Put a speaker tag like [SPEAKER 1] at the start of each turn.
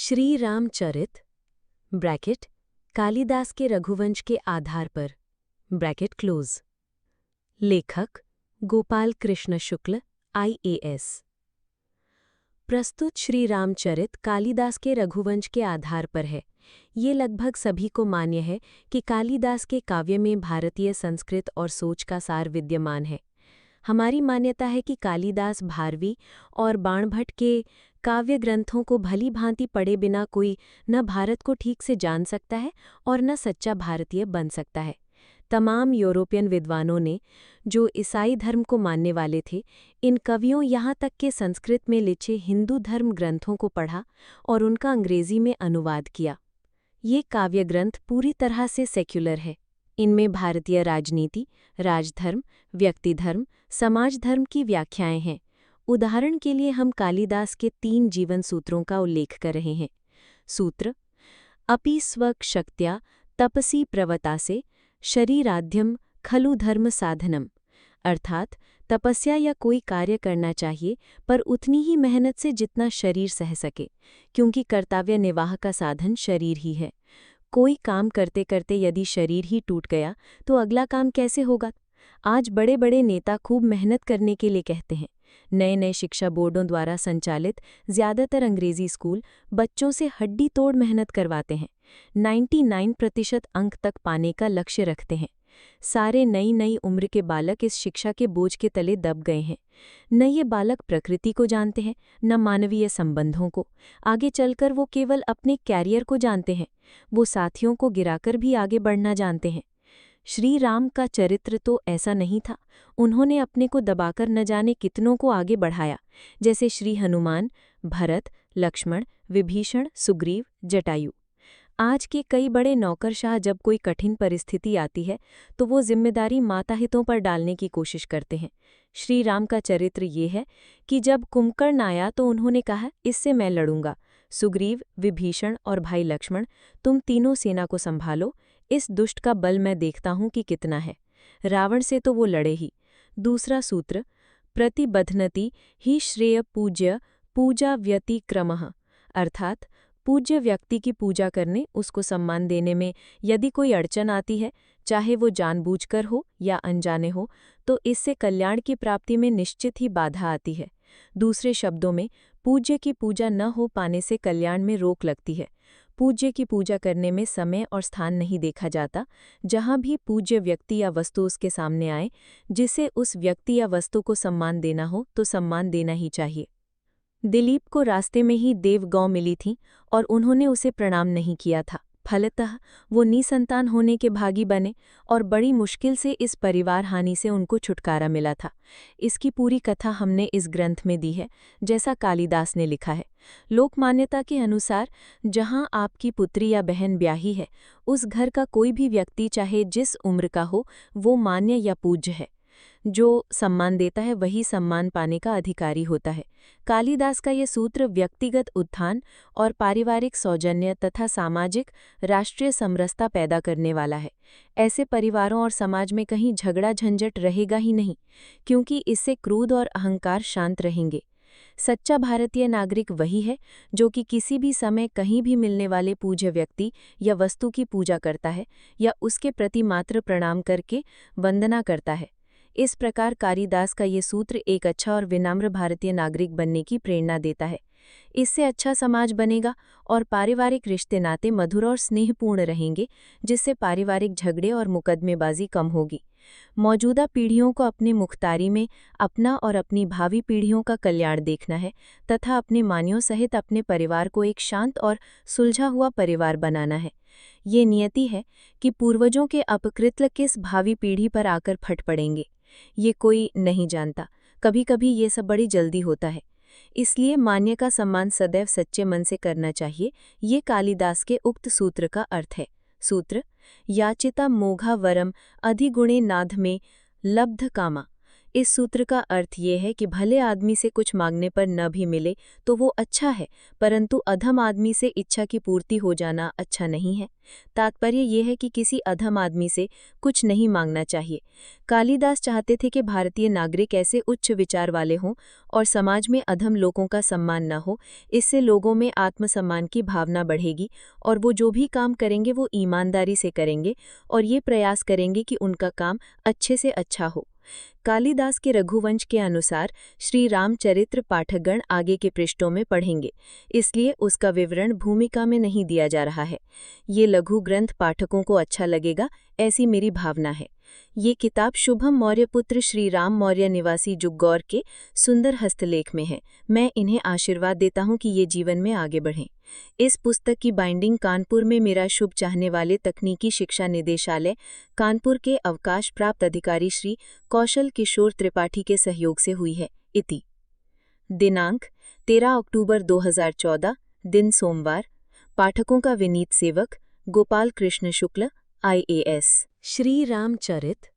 [SPEAKER 1] Shri Ramcharit bracket Kalidas के रघुवंश के आधार पर ब्रैकेट क्लोज। लेखक गोपाल कृष्ण शुक्ल IAS। प्रस्तुत श्री रामचरित कालिदास के रघुवंश के आधार पर है। ये लगभग सभी को मान्य है कि कालिदास के काव्य में भारतीय संस्कृत और सोच का सार विद्यमान है। हमारी मान्यता है कि कालिदास भारवी और बाणभट्ट के काव्य ग्रंथों को भली भांति पढ़े बिना कोई न भारत को ठीक से जान सकता है और न सच्चा भारतीय बन सकता है। तमाम यूरोपियन विद्वानों ने, जो ईसाई धर्म को मानने वाले थे, इन कवियों यहाँ तक के संस्कृत में लिखे हिंदू धर्म ग्रंथों को पढ़ा और उनका अंग्रेजी में अनुवाद किया। ये काव्य ग्रंथ पूरी तरह से सेक्युलर है। इनमें भारतीय राजनीति, राजधर्म, व्यक्ति धर्म, समाज धर्म की व्याख्याएं हैं। उदाहरण के लिए हम कालिदास के 3 जीवन सूत्रों का उल्लेख कर रहे हैं। सूत्र: अपि स्वशक्त्या तपसी प्रवतासे शरीराध्यम खलु धर्म साधनम, अर्थात तपस्या या कोई कार्य करना चाहिए पर उतनी ही मेहनत से जितना शरीर सह सके, क्योंकि कर्तव्य निर्वाह का साधन शरीर ही है। कोई काम करते करते यदि शरीर ही टूट गया तो अगला काम कैसे होगा? आज बड़े बड़े नेता खूब मेहनत करने के लिए कहते हैं। नए नए शिक्षा बोर्डों द्वारा संचालित ज़्यादातर अंग्रेजी स्कूल बच्चों से हड्डी तोड़ मेहनत करवाते हैं। 99% अंक तक पाने का लक्ष्य रखते हैं। सारे नई उम्र के बालक इस शिक्षा के बोझ के तले दब गए हैं। न ये बालक प्रकृति को जानते हैं, न मानवीय संबंधों को। आगे चलकर वो केवल अपने कैरियर को जानते हैं। वो साथियों को गिराकर भी आगे बढ़ना जानते हैं। श्री राम का चरित्र तो ऐसा नहीं था। उन्होंने अपने को दबाकर न जाने कितनों को आगे बढ़ाया, जैसे श्री हनुमान, भरत, लक्ष्मण, विभीषण, सुग्रीव, जटायु। आज के कई बड़े नौकरशाह जब कोई कठिन परिस्थिति आती है तो वो जिम्मेदारी माताहितों पर डालने की कोशिश करते हैं। श्री राम का चरित्र ये है कि जब कुंभकर्ण आया तो उन्होंने कहा, इससे मैं लड़ूंगा। सुग्रीव, विभीषण और भाई लक्ष्मण, तुम तीनों सेना को संभालो। इस दुष्ट का बल मैं देखता हूं कि कितना है। रावण से तो वो लड़े ही। दूसरा सूत्र: प्रतिबध्नति ही श्रेय पूज्य पूजा व्यतिक्रमः, अर्थात पूज्य व्यक्ति की पूजा करने, उसको सम्मान देने में यदि कोई अड़चन आती है, चाहे वो जानबूझकर हो या अनजाने हो, तो इससे कल्याण की प्राप्ति में निश्चित ही बाधा आती है। दूसरे शब्दों में, पूज्य की पूजा न हो पाने से कल्याण में रोक लगती है। पूज्य की पूजा करने में समय और स्थान नहीं देखा जाता। जहाँ भी पूज्य व्यक्ति या वस्तु उसके सामने आए, जिसे उस व्यक्ति या वस्तु को सम्मान देना हो तो सम्मान देना ही चाहिए। दिलीप को रास्ते में ही देवगौ मिली थी और उन्होंने उसे प्रणाम नहीं किया था। फलतः वो निसंतान होने के भागी बने और बड़ी मुश्किल से इस परिवार हानि से उनको छुटकारा मिला था। इसकी पूरी कथा हमने इस ग्रंथ में दी है, जैसा कालिदास ने लिखा है। लोक मान्यता के अनुसार जहाँ आपकी पुत्री या बहन ब्याही है, उस घर का कोई भी व्यक्ति चाहे जिस उम्र का हो, वो मान्य या पूज्य है। जो सम्मान देता है वही सम्मान पाने का अधिकारी होता है। कालिदास का ये सूत्र व्यक्तिगत उत्थान और पारिवारिक सौजन्य तथा सामाजिक राष्ट्रीय समरसता पैदा करने वाला है। ऐसे परिवारों और समाज में कहीं झगड़ा झंझट रहेगा ही नहीं, क्योंकि इससे क्रोध और अहंकार शांत रहेंगे। सच्चा भारतीय नागरिक वही है जो कि किसी भी समय कहीं भी मिलने वाले पूज्य व्यक्ति या वस्तु की पूजा करता है या उसके प्रति मात्र प्रणाम करके वंदना करता है। इस प्रकार कालिदास का ये सूत्र एक अच्छा और विनम्र भारतीय नागरिक बनने की प्रेरणा देता है। इससे अच्छा समाज बनेगा और पारिवारिक रिश्ते नाते मधुर और स्नेहपूर्ण रहेंगे, जिससे पारिवारिक झगड़े और मुकदमेबाजी कम होगी। मौजूदा पीढ़ियों को अपने मुख्तारी में अपना और अपनी भावी पीढ़ियों का कल्याण देखना है तथा अपने मानियों सहित अपने परिवार को एक शांत और सुलझा हुआ परिवार बनाना है। ये नियति है कि पूर्वजों के अपकृत्य किस भावी पीढ़ी पर आकर फट पड़ेंगे, ये कोई नहीं जानता। कभी कभी ये सब बड़ी जल्दी होता है। इसलिए मान्य का सम्मान सदैव सच्चे मन से करना चाहिए। ये कालिदास के उक्त सूत्र का अर्थ है। सूत्र: याचिता मोघा वरम अधिगुणे नाध में लब्ध कामा। इस सूत्र का अर्थ ये है कि भले आदमी से कुछ मांगने पर न भी मिले तो वो अच्छा है, परंतु अधम आदमी से इच्छा की पूर्ति हो जाना अच्छा नहीं है। तात्पर्य ये है कि किसी अधम आदमी से कुछ नहीं मांगना चाहिए। कालिदास चाहते थे कि भारतीय नागरिक ऐसे उच्च विचार वाले हों और समाज में अधम लोगों का सम्मान न हो। इससे लोगों में आत्मसम्मान की भावना बढ़ेगी और वो जो भी काम करेंगे वो ईमानदारी से करेंगे और ये प्रयास करेंगे कि उनका काम अच्छे से अच्छा हो। कालिदास के रघुवंश के अनुसार श्री रामचरित्र पाठकगण आगे के पृष्ठों में पढ़ेंगे, इसलिए उसका विवरण भूमिका में नहीं दिया जा रहा है। ये लघु ग्रंथ पाठकों को अच्छा लगेगा, ऐसी मेरी भावना है। ये किताब शुभम मौर्य पुत्र श्री राम मौर्य निवासी जुग्गौर के सुंदर हस्तलेख में है। मैं इन्हें आशीर्वाद देता हूँ कि ये जीवन में आगे बढ़ें। इस पुस्तक की बाइंडिंग कानपुर में मेरा शुभ चाहने वाले तकनीकी शिक्षा निदेशालय कानपुर के अवकाश प्राप्त अधिकारी श्री कौशल किशोर त्रिपाठी के सहयोग से हुई है। इति दिनांक 13 अक्टूबर 2014, दिन सोमवार। पाठकों का विनीत सेवक गोपाल कृष्ण शुक्ल, IAS।
[SPEAKER 2] श्री रामचरित